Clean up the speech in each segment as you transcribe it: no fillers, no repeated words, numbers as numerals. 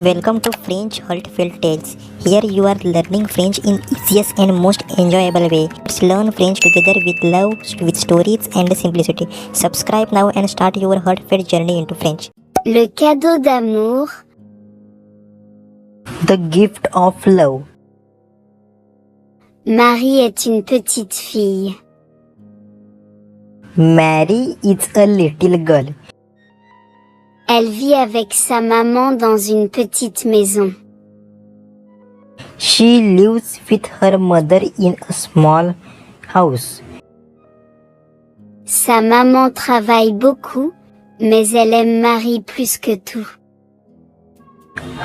Welcome to French Heartfelt Tales. Here you are learning French in easiest and most enjoyable way. Let's learn French together with love, with stories and simplicity. Subscribe now and start your heartfelt journey into French. Le cadeau d'amour, The gift of love. Marie est une petite fille. Mary is a little girl. Elle vit avec sa maman dans une petite maison. She lives with her mother in a small house. Sa maman travaille beaucoup, mais elle aime Marie plus que tout.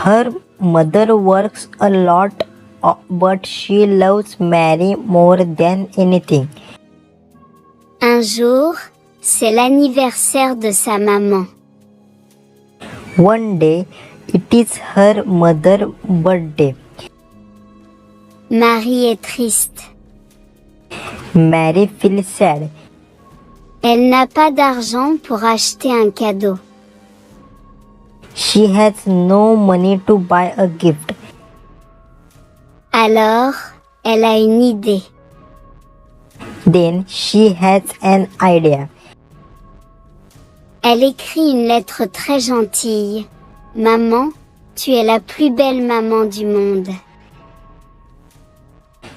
Her mother works a lot, but she loves Mary more than anything. Un jour, c'est l'anniversaire de sa maman. One day, it is her mother's birthday. Marie est triste. Mary feels sad. Elle n'a pas d'argent pour acheter un cadeau. She has no money to buy a gift. Alors, elle a une idée. Then she has an idea. Elle écrit une lettre très gentille. Maman, tu es la plus belle maman du monde.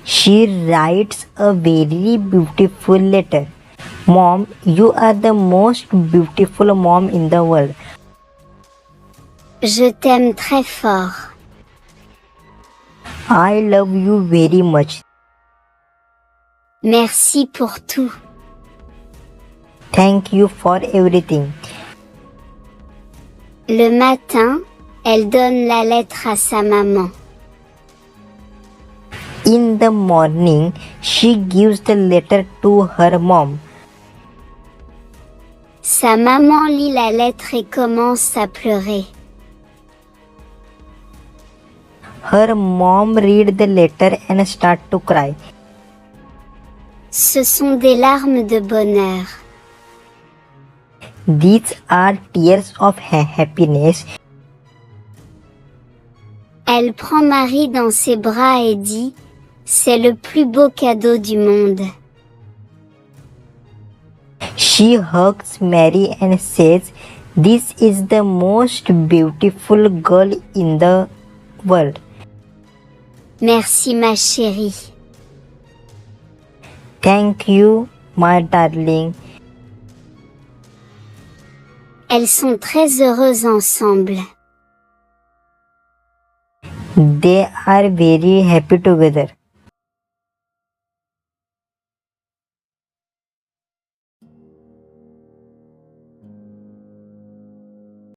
She writes a very beautiful letter. Mom, you are the most beautiful mom in the world. Je t'aime très fort. I love you very much. Merci pour tout. Thank you for everything. Le matin, elle donne la lettre à sa maman. In the morning, she gives the letter to her mom. Sa maman lit la lettre et commence à pleurer. Her mom read the letter and start to cry. Ce sont des larmes de bonheur. These are tears of happiness. Elle prend Marie dans ses bras et dit « C'est le plus beau cadeau du monde. » She hugs Mary and says, "This is the most beautiful girl in the world." Merci ma chérie. Thank you, my darling. Elles sont très heureuses ensemble. They are very happy together.